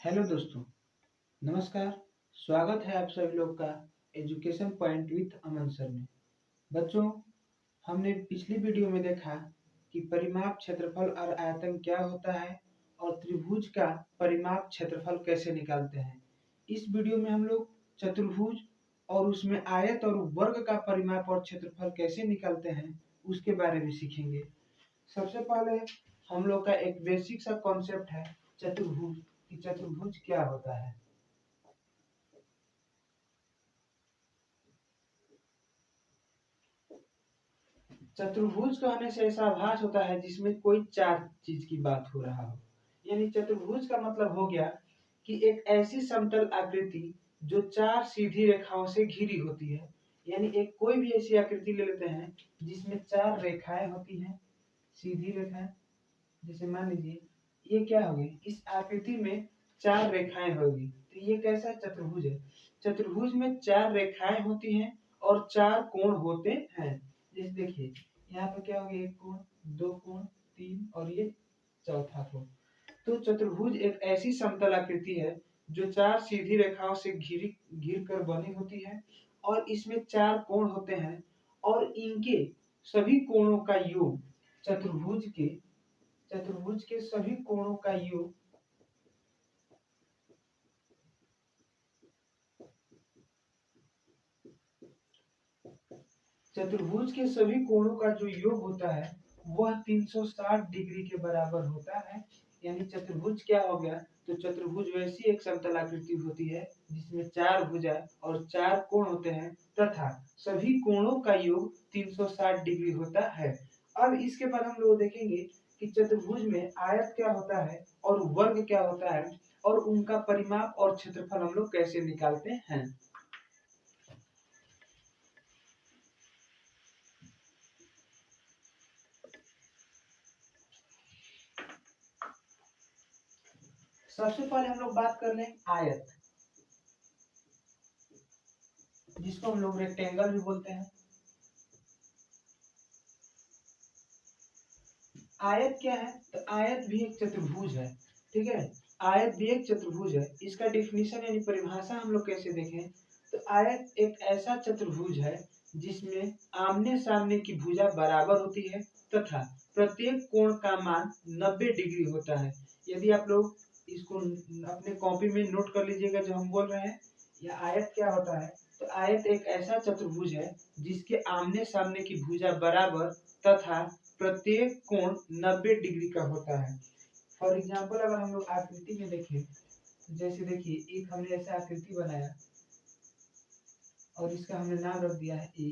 Hello दोस्तों, नमस्कार। स्वागत है आप सभी लोग का education point with Aman sir में। बच्चों, हमने पिछली वीडियो में देखा कि परिमाप क्षेत्रफल और आयतन क्या होता है और त्रिभुज का परिमाप क्षेत्रफल कैसे निकालते हैं। इस वीडियो में हम लोग चतुर्भुज और उसमें आयत और वर्ग का परिमाप और क्षेत्रफल कैसे निकालते हैं उसके बारे में सीखेंगे। सबसे पहले हम लोग का एक बेसिक सा कॉन्सेप्ट है चतुर्भुज कि चतुर्भुज क्या होता है। चतुर्भुज कहने से ऐसा आभास होता है जिसमें कोई चार चीज की बात हो रहा हो। यानी चतुर्भुज का मतलब हो गया कि एक ऐसी समतल आकृति जो चार सीधी रेखाओं से घिरी होती है। यानी एक कोई भी ऐसी आकृति ले लेते हैं जिसमें चार रेखाएं होती हैं, सीधी रेखाएं। जैसे मान लीजिए ये क्या होगी, इस आकृति में चार रेखाएं होगी, तो ये कैसा चतुर्भुज है। चतुर्भुज में चार रेखाएं होती हैं और चार कोण होते हैं। जैसे देखिए यहाँ पे क्या हो गया, एक कोण, दो कोण, तीन और ये चौथा कोण। तो चतुर्भुज एक ऐसी समतल आकृति है जो चार सीधी रेखाओं से घिर कर बनी होती है और इसमें चार कोण होते हैं और इनके सभी कोणों का योग चतुर्भुज के सभी कोणों का योग चतुर्भुज के सभी कोणों का जो योग होता है वह 360 डिग्री के बराबर होता है। यानी चतुर्भुज क्या हो गया, तो चतुर्भुज वैसी एक समतल आकृति होती है जिसमें चार भुजा और चार कोण होते हैं तथा सभी कोणों का योग 360 डिग्री होता है। अब इसके बाद हम लोग देखेंगे कि चतुर्भुज में आयत क्या होता है और वर्ग क्या होता है और उनका परिमाप और क्षेत्रफल हम लोग कैसे निकालते हैं। सबसे पहले हम लोग बात कर लें आयत, जिसको हम लोग रेक्टेंगल भी बोलते हैं। आयत क्या है, तो आयत भी एक चतुर्भुज है। ठीक है, आयत भी एक चतुर्भुज है। इसका डिफिनीशन यानी परिभाषा हम लोग कैसे देखें, तो आयत एक ऐसा चतुर्भुज है जिसमें आमने सामने की भुजा बराबर होती है तथा प्रत्येक कोण का मान 90 डिग्री होता है। यदि आप लोग इसको अपने कॉपी में नोट कर लीजिएगा जो हम बोल रहे हैं, यह आयत क्या होता है, तो आयत एक ऐसा चतुर्भुज है जिसके आमने सामने की भुजा बराबर तथा प्रत्येक कोण 90 डिग्री का होता है। फॉर एग्जाम्पल अगर हम लोग आकृति में देखें, तो जैसे देखिए एक हमने ऐसा आकृति बनाया और इसका हमने नाम रख दिया है ए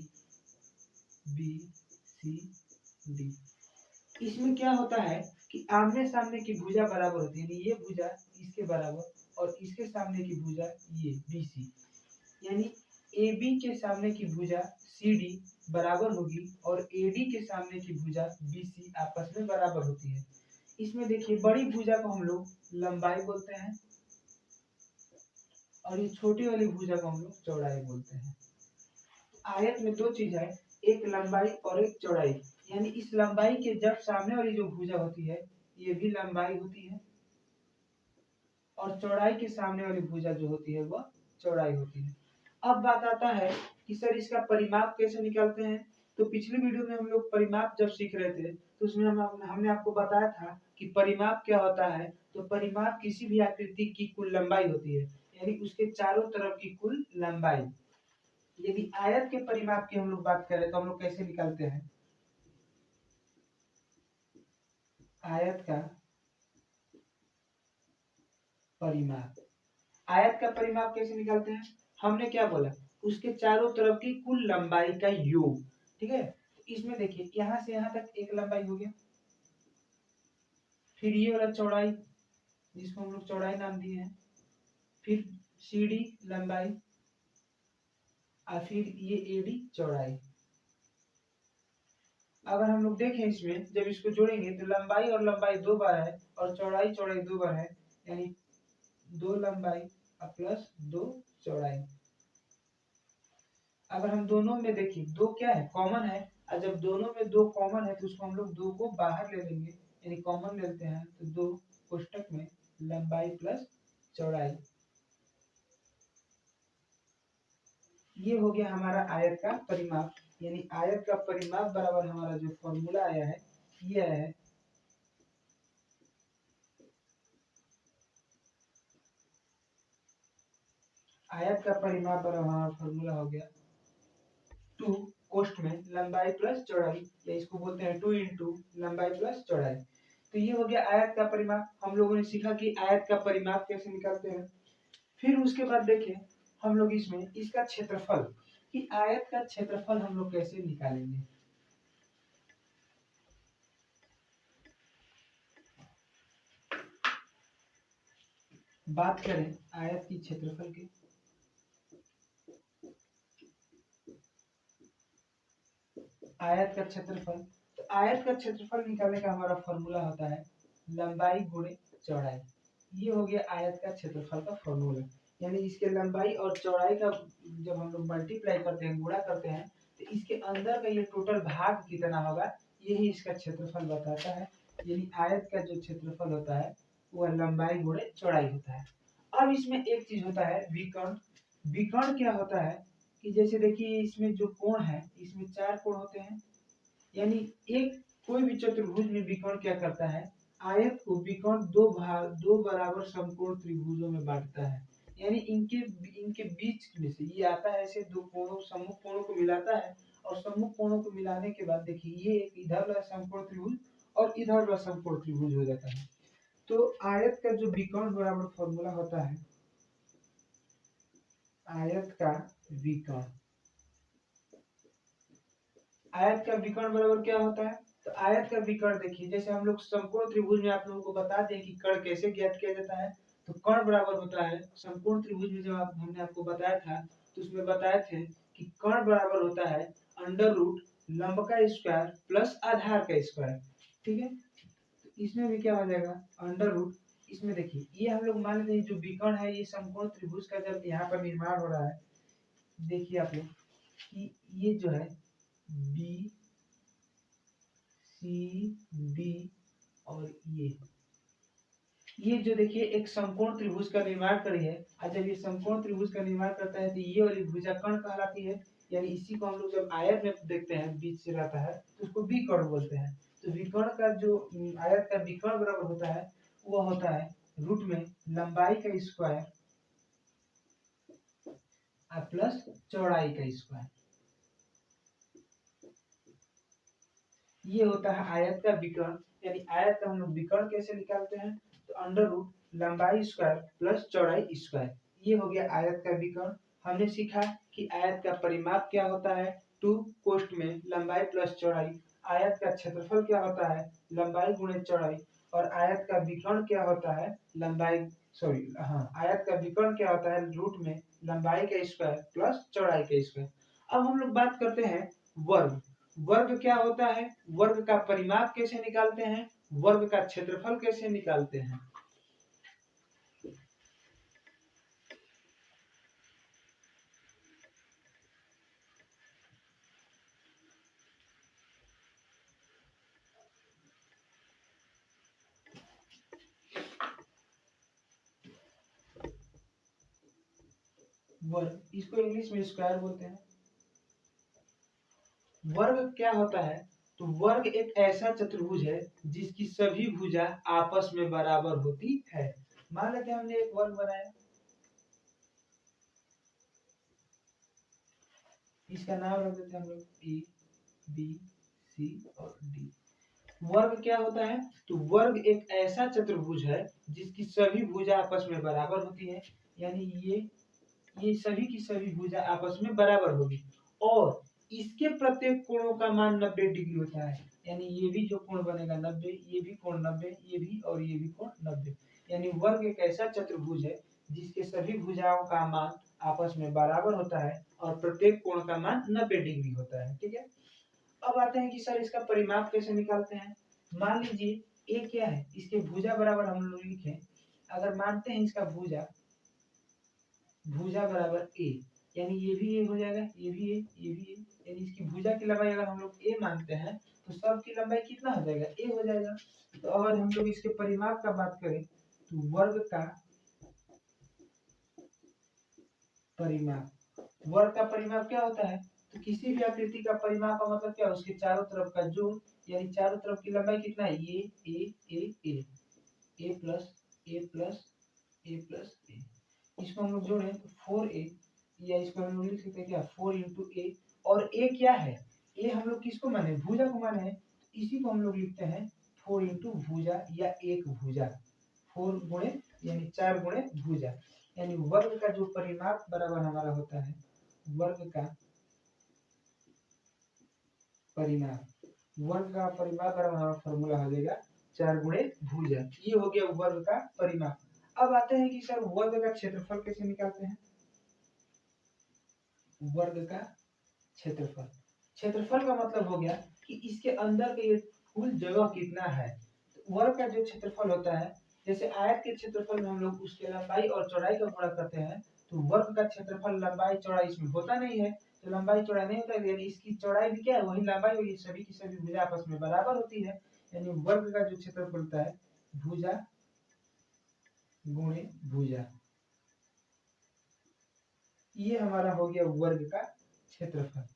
बी सी डी। इसमें क्या होता है कि आमने सामने की भुजा बराबर होती है, यानी ये भुजा इसके बराबर और इसके सामने की भुजा ये बी सी, यानी ए बी के सामने की भुजा सी डी बराबर होगी और ए डी के सामने की भुजा बी सी आपस में बराबर होती है। इसमें देखिए बड़ी भुजा को हम लोग लंबाई बोलते हैं और ये छोटी वाली भुजा को हम लोग चौड़ाई बोलते हैं। आयत में दो चीज है, एक लंबाई और एक चौड़ाई। यानी इस लंबाई के जब सामने वाली जो भुजा होती है ये भी लंबाई होती है और चौड़ाई के सामने वाली भुजा जो होती है वह चौड़ाई होती है। अब बात आता है कि सर इसका परिमाप कैसे निकालते हैं। तो पिछली वीडियो में हम लोग परिमाप जब सीख रहे थे तो उसमें हमने आपको बताया था कि परिमाप क्या होता है। तो परिमाप किसी भी आकृति की कुल लंबाई होती है, यानी उसके चारों तरफ की कुल लंबाई। यदि आयत के परिमाप की हम लोग बात करें तो हम लोग कैसे निकालते हैं, आयत का परिमाप। आयत का परिमाप कैसे निकालते हैं, हमने क्या बोला, उसके चारों तरफ की कुल लंबाई का योग। ठीक है, इसमें देखिए यहाँ से यहाँ तक एक लंबाई हो गया, फिर ये वाला चौड़ाई जिसको हम लोग चौड़ाई नाम दिए हैं, फिर सीडी लंबाई और फिर ये एडी चौड़ाई। अगर हम लोग देखें इसमें जब इसको जोड़ेंगे तो लंबाई और लंबाई दो बार है और चौड़ाई चौड़ाई दो बार है, यानी दो लंबाई प्लस दो चौड़ाई। अगर हम दोनों में देखिए दो क्या है, कॉमन है, और जब दोनों में दो कॉमन है तो उसको हम लोग दो को बाहर ले लेंगे, यानी कॉमन लेते हैं तो दो कोष्टक में लंबाई प्लस चौड़ाई। ये हो गया हमारा आयत का परिमाप, यानी आयत का परिमाप बराबर हमारा जो फॉर्मूला आया है ये आया है आयत का परिमाप बराबर हमारा फॉर्मूला हो गया 2 कोष्ठ में लंबाई प्लस चौड़ाई, या इसको बोलते हैं 2 इंटू लंबाई प्लस चौड़ाई। तो ये हो गया आयत का परिमाप। हम लोगों ने सीखा कि आयत का परिमाप कैसे निकालते हैं। फिर उसके बाद देखें हम लोग इसमें इसका क्षेत्रफल, कि आयत का क्षेत्रफल हम लोग कैसे निकालेंगे। बात करें आयत की क्षेत्रफल की, आयत का क्षेत्रफल, तो आयत का क्षेत्रफल निकालने का हमारा फॉर्मूला होता है लंबाई गुणे चौड़ाई। ये हो गया आयत का क्षेत्रफल का फॉर्मूला, यानी इसके लंबाई और चौड़ाई का जब हम लोग मल्टीप्लाई करते हैं, गुणा करते हैं, तो इसके अंदर का ये टोटल भाग कितना होगा यही इसका क्षेत्रफल बताता है। यानी आयत का जो क्षेत्रफल होता है वह लंबाई गुणे चौड़ाई होता है। अब इसमें एक चीज होता है विकर्ण। विकर्ण क्या होता है कि जैसे देखिए इसमें जो कोण है, इसमें 4 कोण होते हैं, यानी एक कोई भी चतुर्भुज में विकर्ण क्या करता है, आयत को विकर्ण दो बराबर समकोण त्रिभुजों में बांटता है। यानी इनके इनके बीच में से ये आता है, ऐसे दो कोणों सम्मुख कोणों को मिलाता है, और सम्मुख कोणों को मिलाने के बाद देखिए ये एक इधर वाला समकोण त्रिभुज और इधर वाला समकोण त्रिभुज हो जाता है। तो आयत का जो विकर्ण बराबर फॉर्मूला होता है आयत का विकर्ण, आयत का विकर्ण बराबर क्या होता है, तो आयत का विकर्ण देखिए जैसे हम लोग समकोण त्रिभुज में आप लोगों को बता दें कि कर्ण कैसे ज्ञात किया जाता है। तो कर्ण बराबर होता है समकोण त्रिभुज में, जब हमने आपको बताया था तो उसमें बताए थे कि कर्ण बराबर होता है अंडर रूट लंब का स्क्वायर प्लस आधार का स्क्वायर। ठीक है, तो इसमें भी क्या हो जाएगा अंडर रूट, इसमें देखिए ये हम लोग मान लेते हैं जो विकर्ण है ये समकोण त्रिभुज का जब यहाँ पर निर्माण हो रहा है, देखिए आप लोग कि ये जो है बी सी डी और ये जो देखिए एक समकोण त्रिभुज का निर्माण करी है, और जब ये समकोण त्रिभुज का निर्माण करता है तो ये वाली भुजा कर्ण कहलाती है। यानी इसी को हम लोग जब आयत में देखते हैं बीच से रहता है तो उसको विकर्ण बोलते हैं। तो विकर्ण का जो आयत का विकर्ण बराबर होता है वो होता है रूट में लंबाई का स्क्वायर प्लस चौड़ाई का स्क्वायर। ये होता है आयत का विकर्ण। यानी आयत का हम लोग विकर्ण कैसे निकालते हैं, तो अंडर रूट लंबाई स्क्वायर प्लस चौड़ाई स्क्वायर। ये हो गया आयत का विकर्ण। हमने सीखा कि आयत का परिमाप क्या होता है 2 कोष्ठ में लंबाई प्लस चौड़ाई। आयत का क्षेत्रफल क्या होता है लंबाई गुणे चौड़ाई। और आयत का विकर्ण क्या होता है आयत का विकर्ण क्या होता है रूट में लंबाई का स्क्वायर प्लस चौड़ाई का स्क्वायर। अब हम लोग बात करते हैं वर्ग। वर्ग क्या होता है, वर्ग का परिमाप कैसे निकालते हैं, वर्ग का क्षेत्रफल कैसे निकालते हैं। वर्ग इसको इंग्लिश में स्क्वायर बोलते हैं। वर्ग क्या होता है, तो वर्ग एक ऐसा चतुर्भुज है जिसकी सभी भुजा आपस में बराबर होती है। मान लेते हैं हमने एक वर्ग बनाया, इसका नाम रख देते हैं हम लोग ए बी सी और डी। वर्ग क्या होता है, तो वर्ग एक ऐसा चतुर्भुज है जिसकी सभी भुजा आपस में बराबर होती है। यानी ये सभी की सभी भुजा आपस में बराबर होगी, और इसके प्रत्येक कोणों का मान 90 डिग्री होता है। यानी ये भी जो कोण बनेगा 90, ये भी कोण 90, ये भी और ये भी कोण 90। यानी वर्ग एक ऐसा चतुर्भुज है जिसके सभी भुजाओं का मान आपस में बराबर होता है और प्रत्येक कोण का मान 90 डिग्री होता है। ठीक है, अब आते हैं कि सर इसका परिमाप कैसे निकालते हैं। मान लीजिए ए क्या है, इसके भुजा बराबर हम लोग लिखें, अगर मानते हैं इसका भुजा बराबर ए, यानी ये भी ए हो जाएगा, ये भी ए, ये भी ए, यानी इसकी भुजा की लंबाई अगर हम लोग ए मानते हैं तो सब की लंबाई कितना हो जाएगा ए हो जाएगा। तो अगर हम लोग इसके परिमाप का बात करें तो वर्ग का परिमाप। वर्ग का परिमाप क्या होता है? तो किसी भी आकृति का परिमाप का मतलब क्या है? उसके चारों तरफ का जोड़, यानी चारों तरफ की लंबाई कितना है? ए प्लस ए प्लस ए प्लस ए। इसको हम लोग जोड़ें तो 4a, या इसको हम लोग लिख सकते हैं क्या? 4 इंटू ए। और ए क्या है? ए हम लोग किसको माने? भुजा को माने हैं। इसी को हम लोग लिखते हैं 4 इंटू भुजा या एक भुजा। 4 गुणे यानी 4 गुणे भुजा, यानी वर्ग का जो परिमाप बराबर हमारा होता है, वर्ग का परिमाप, वर्ग का परिमाप बराबर हमारा फॉर्मूला हो जाएगा 4 गुणे भुजा। ये हो गया वर्ग का परिमाप। अब आते हैं कि सर वर्ग का क्षेत्रफल कैसे निकालते हैं? वर्ग का क्षेत्रफल, क्षेत्रफल का मतलब हो गया कि इसके अंदर का ये कुल जगह कितना है। तो वर्ग का जो क्षेत्रफल होता है, जैसे आयत के क्षेत्रफल में हम लोग उसके लंबाई और चौड़ाई का गुणा करते हैं, तो वर्ग का क्षेत्रफल लंबाई चौड़ाई इसमें होता नहीं है, तो लंबाई चौड़ाई नहीं होता है, यानी इसकी चौड़ाई भी क्या है? वही लंबाई होगी, सभी की सभी भुजा आपस में बराबर होती है, यानी वर्ग का जो क्षेत्रफल होता है भुजा गुणे भुजा, ये हमारा हो गया वर्ग का क्षेत्रफल।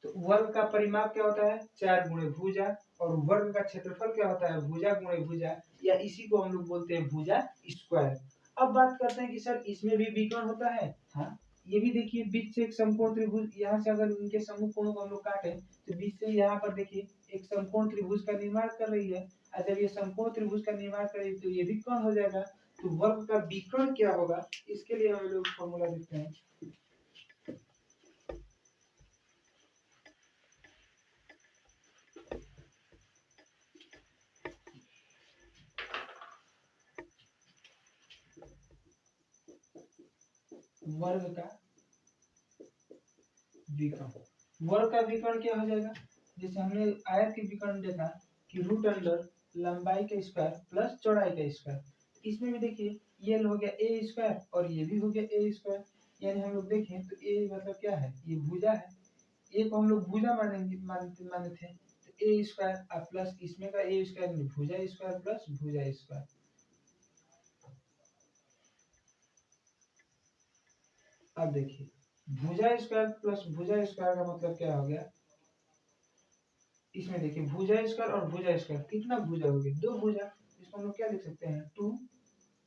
तो वर्ग का परिमाप क्या होता है? 4 गुणे भुजा, और वर्ग का क्षेत्रफल क्या होता है? भुजा गुणे भुजा, या इसी को हम लोग बोलते हैं भुजा स्क्वायर। अब बात करते हैं कि सर इसमें भी विकर्ण होता है। हाँ, ये भी देखिए बीच से एक समकोण त्रिभुज, यहाँ से अगर इनके समूह कोणों को हम लोग काटे तो बीच से यहाँ पर देखिए एक समकोण त्रिभुज का निर्माण कर रही है, और जब ये समकोण त्रिभुज का निर्माण करेगी तो ये भी कर्ण हो जाएगा। तो वर्ग का विकर्ण क्या होगा, इसके लिए हम लोग फॉर्मूला देखते हैं। वर्ग का विकर्ण, वर्ग का विकर्ण क्या हो जाएगा? जैसे हमने आयत के विकर्ण देखा कि रूट अंडर लंबाई का स्क्वायर प्लस चौड़ाई का स्क्वायर, इसमें भी देखिए ये हो गया ए स्क्वायर और ये भी हो गया ए स्क्वायर, यानी हम लोग देखें तो ए मतलब क्या है? ये भुजा है, ए को हम लोग भुजा माने थे, तो ए स्क्वायर प्लस इसमें का ए स्क्वायर, भुजा स्क्वायर प्लस भुजा स्क्वायर। अब देखिए भुजा स्क्वायर प्लस भुजा स्क्वायर का मतलब क्या हो गया? इसमें देखिए भुजा स्क्वायर और भुजा स्क्वायर, कितना भुजा हो गया? 2 भुजा। इसको हम लोग क्या लिख सकते हैं? 2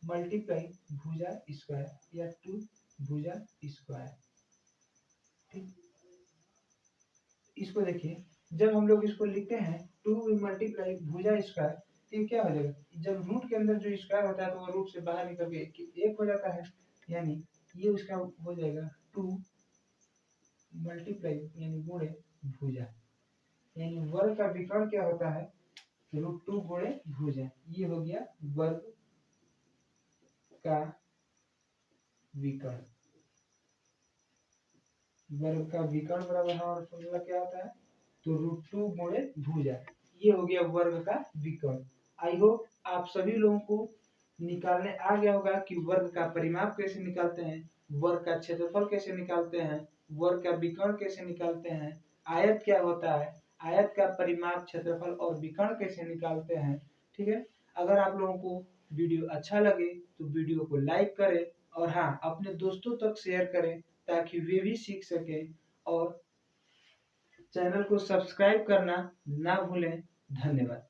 मल्टीप्लाई भुजा स्क्वायर या 2 भुजा स्क्वायर। ठीक, इसको देखिए जब हम लोग इसको लिखते हैं 2 मल्टीप्लाई भुजा स्क्वायर, तो ये क्या हो जाएगा? जब रूट के अंदर जो स्क्वायर होता है तो वो रूट से बाहर निकल के एक हो जाता है, यानी ये उसका हो जाएगा 2 मल्टीप्लाई यानी गुणे भुजा, यानी वर्ग का विकर्ण क्या होता है? √2 गुणे भुजा। ये हो गया वर्ग का विकर्ण। वर्ग का विकर्ण बराबर हमारा फॉर्मूला क्या होता है? तो √2 गुणे भुजा, ये हो गया वर्ग का विकर्ण। आई होप आप सभी लोगों को निकालने आ गया होगा कि वर्ग का परिमाप कैसे निकालते हैं, वर्ग का क्षेत्रफल कैसे निकालते हैं, वर्ग का विकर्ण कैसे निकालते हैं, आयत क्या होता है, आयत का परिमाप, क्षेत्रफल और विकर्ण कैसे निकालते हैं। ठीक है, अगर आप लोगों को वीडियो अच्छा लगे तो वीडियो को लाइक करें, और हाँ अपने दोस्तों तक शेयर करें ताकि वे भी सीख सके, और चैनल को सब्सक्राइब करना ना भूलें। धन्यवाद।